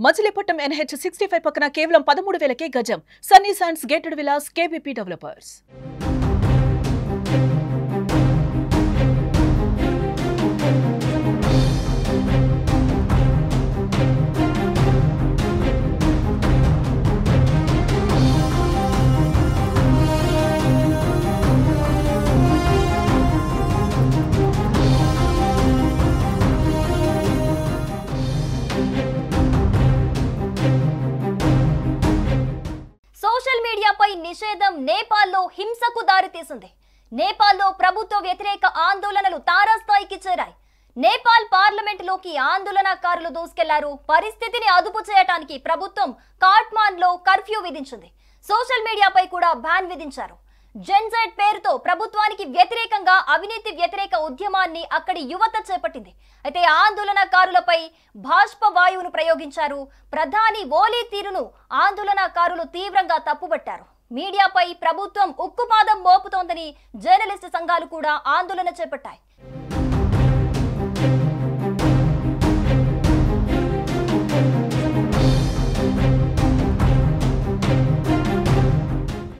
Machilipatnam NH 65 పక్కన కేవలం 13,000కే గజం. Sunny Sands gated villas KBP developers. Social మీడియాపై నిషేధం నేపాల్లో హింసకు దారితీసింది. నేపాల్లో ప్రభుత్వ వ్యతిరేక ఆందోళనలు తారాస్థాయికి చేరాయి. నేపాల్ పార్లమెంటులోకి ఆందోళనకారులు దూసుకెళ్లారు. పరిస్థితిని అదుపు చేయడానికి ప్రభుత్వం కాట్మాండ్లో కర్ఫ్యూ విధించింది. సోషల్ మీడియాపై కూడా బ్యాన్ విధించారు. జెన్జెడ్ పేరుతో ప్రభుత్వానికి వ్యతిరేకంగా అవినీతి వ్యతిరేక ఉద్యమాన్ని అక్కడి యువత చేపట్టింది. అయితే ఆందోళనకారులపై బాష్ప వాయువును ప్రయోగించారు. ప్రధాని ఓలీ తీరును ఆందోళనకారులు తీవ్రంగా తప్పుబట్టారు. మీడియాపై ప్రభుత్వం ఉక్కుపాదం మోపుతోందని జర్నలిస్టు సంఘాలు కూడా ఆందోళన చేపట్టాయి.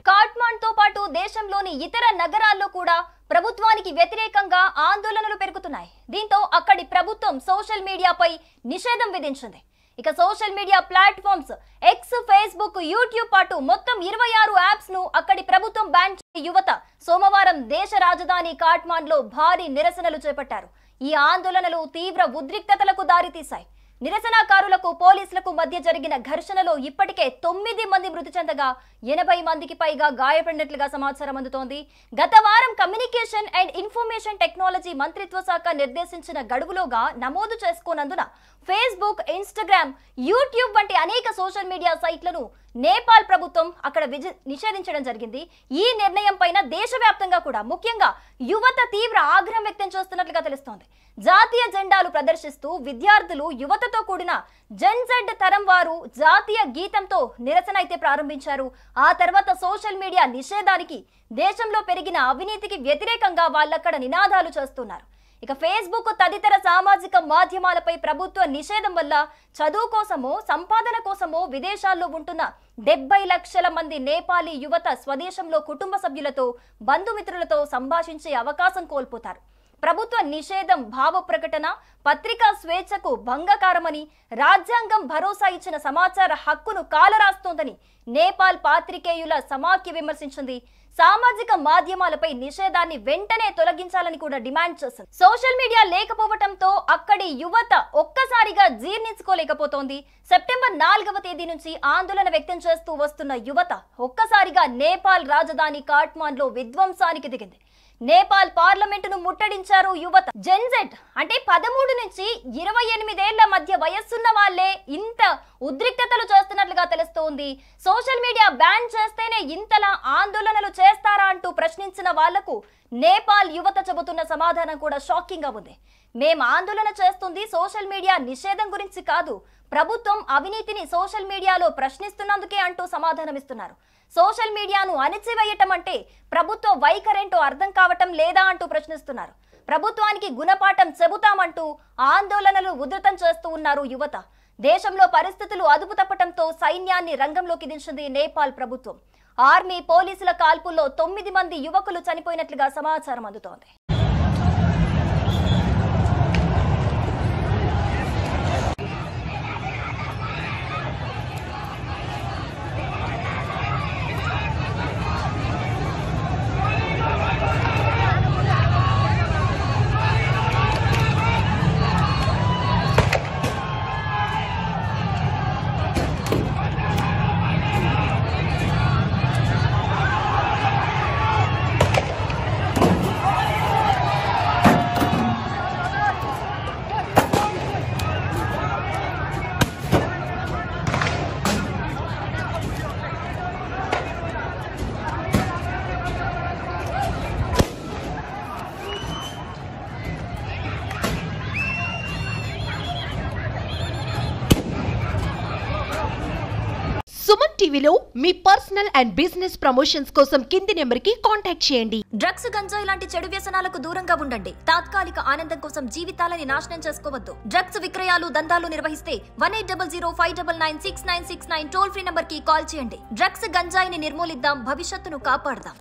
కాట్మాండ్తో పాటు దేశంలోని ఇతర నగరాల్లో కూడా ప్రభుత్వానికి వ్యతిరేకంగా ఆందోళనలు పెరుగుతున్నాయి. దీంతో అక్కడి ప్రభుత్వం సోషల్ మీడియాపై నిషేధం విధించింది. ఇక social media platforms X, Facebook, YouTube పాటు మొత్తం 26 యాప్స్ ను అక్కడి ప్రభుత్వం బ్యాన్ చేసిన యువత సోమవారం దేశ రాజధాని కాట్మాండ్లో భారీ నిరసనలు చేపట్టారు. ఈ ఆందోళనలు తీవ్ర ఉద్రిక్తతలకు దారితీశాయి. నిరసనకారులకు పోలీసులకు మధ్య జరిగిన ఘర్షణలో ఇప్పటికే 9 మంది మృతి చెందగా 80 మందికి పైగా గాయపడినట్లుగా సమాచారం అందుతోంది. గత వారం కమ్యూనికేషన్ అండ్ ఇన్ఫర్మేషన్ టెక్నాలజీ మంత్రిత్వ శాఖ నిర్దేశించిన గడువులోగా నమోదు చేసుకోనందున ఫేస్బుక్, ఇన్స్టాగ్రామ్, యూట్యూబ్ వంటి అనేక సోషల్ మీడియా సైట్లను నేపాల్ ప్రభుత్వం అక్కడ నిషేధించడం జరిగింది. ఈ నిర్ణయం పైన దేశవ్యాప్తంగా కూడా ముఖ్యంగా యువత తీవ్ర ఆగ్రహం వ్యక్తం చేస్తున్నట్లుగా తెలుస్తోంది. జాతీయ జెండాలు ప్రదర్శిస్తూ విద్యార్థులు యువతతో కూడిన జెన్జెడ్ తరం వారు జాతీయ గీతంతో నిరసన అయితే ప్రారంభించారు. ఆ తర్వాత సోషల్ మీడియా నిషేధానికి, దేశంలో పెరిగిన అవినీతికి వ్యతిరేకంగా వాళ్ళక్కడ నినాదాలు చేస్తున్నారు. ఇక ఫేస్బుక్ తదితర సామాజిక మాధ్యమాలపై ప్రభుత్వ నిషేధం వల్ల చదువు కోసమో సంపాదన కోసమో విదేశాల్లో ఉంటున్న 70 లక్షల మంది నేపాలీ యువత స్వదేశంలో కుటుంబ సభ్యులతో, బంధుమిత్రులతో సంభాషించే అవకాశం కోల్పోతారు. ప్రభుత్వ నిషేధం భావ ప్రకటన, పత్రికా స్వేచ్ఛకు భంగకారమని, రాజ్యాంగం భరోసా ఇచ్చిన సమాచార హక్కును కాలరాస్తోందని నేపాల్ పాత్రికేయుల సమాఖ్య విమర్శించింది. సామాజిక మాధ్యమాలపై నిషేధాన్ని వెంటనే తొలగించాలని కూడా డిమాండ్ చేసింది. సోషల్ మీడియా లేకపోవడంతో అక్కడి యువత ఒక్కసారిగా జీర్ణించుకోలేకపోతోంది. సెప్టెంబర్ 4వ తేదీ నుంచి ఆందోళన వ్యక్తం చేస్తూ వస్తున్న యువత ఒక్కసారిగా నేపాల్ రాజధాని కాట్మాండ్లో విధ్వంసానికి దిగింది. నేపాల్ పార్లమెంటును ముట్టడించారు యువత. జెన్జెడ్ అంటే 13 నుంచి 28 ఏళ్ల మధ్య వయస్సున్న వాళ్లే ఇంత ఉద్రిక్తతలు చేస్తున్నట్లుగా తెలుస్తోంది. సోషల్ మీడియా బ్యాన్ చేస్తేనే ఇంతలా ఆందోళనలు చేస్తారా అంటూ ప్రశ్నించిన వాళ్లకు నేపాల్ యువత చెబుతున్న సమాధానం కూడా షాకింగ్ గా ఉంది. మేం ఆందోళన చేస్తుంది సోషల్ మీడియా నిషేధం గురించి కాదు, ప్రభుత్వం అవినీతిని సోషల్ మీడియాలో ప్రశ్నిస్తున్నందుకే అంటూ సమాధానమిస్తున్నారు. సోషల్ మీడియాను అణిచివేయటం అంటే ప్రభుత్వ వైఖరేంటో అర్థం కావటం లేదా అంటూ ప్రశ్నిస్తున్నారు. ప్రభుత్వానికి గుణపాఠం చెబుతామంటూ ఆందోళనలు ఉధృతం చేస్తూ ఉన్నారు యువత. దేశంలో పరిస్థితులు అదుపు తప్పటంతో సైన్యాన్ని రంగంలోకి దించింది నేపాల్ ప్రభుత్వం. ఆర్మీ, పోలీసుల కాల్పుల్లో 9 మంది యువకులు చనిపోయినట్లుగా సమాచారం అందుతోంది. సుమన్ టీవీలో మీ పర్సనల్ అండ్ బిజినెస్ ప్రమోషన్స్ కోసం కింది నెంబర్కి కాంటాక్ట్ చేయండి. డ్రగ్స్, గంజాయి లాంటి చెడు వ్యసనాలకు దూరంగా ఉండండి. తాత్కాలిక ఆనందం కోసం జీవితాలని నాశనం చేసుకోవద్దు. డ్రగ్స్ విక్రయాలు, దందాలు నిర్వహిస్తే 1800599699 టోల్ ఫ్రీ నంబర్ కి కాల్ చేయండి. డ్రగ్స్, గంజాయిని నిర్మూలిద్దాం, భవిష్యత్తును కాపాడదాం.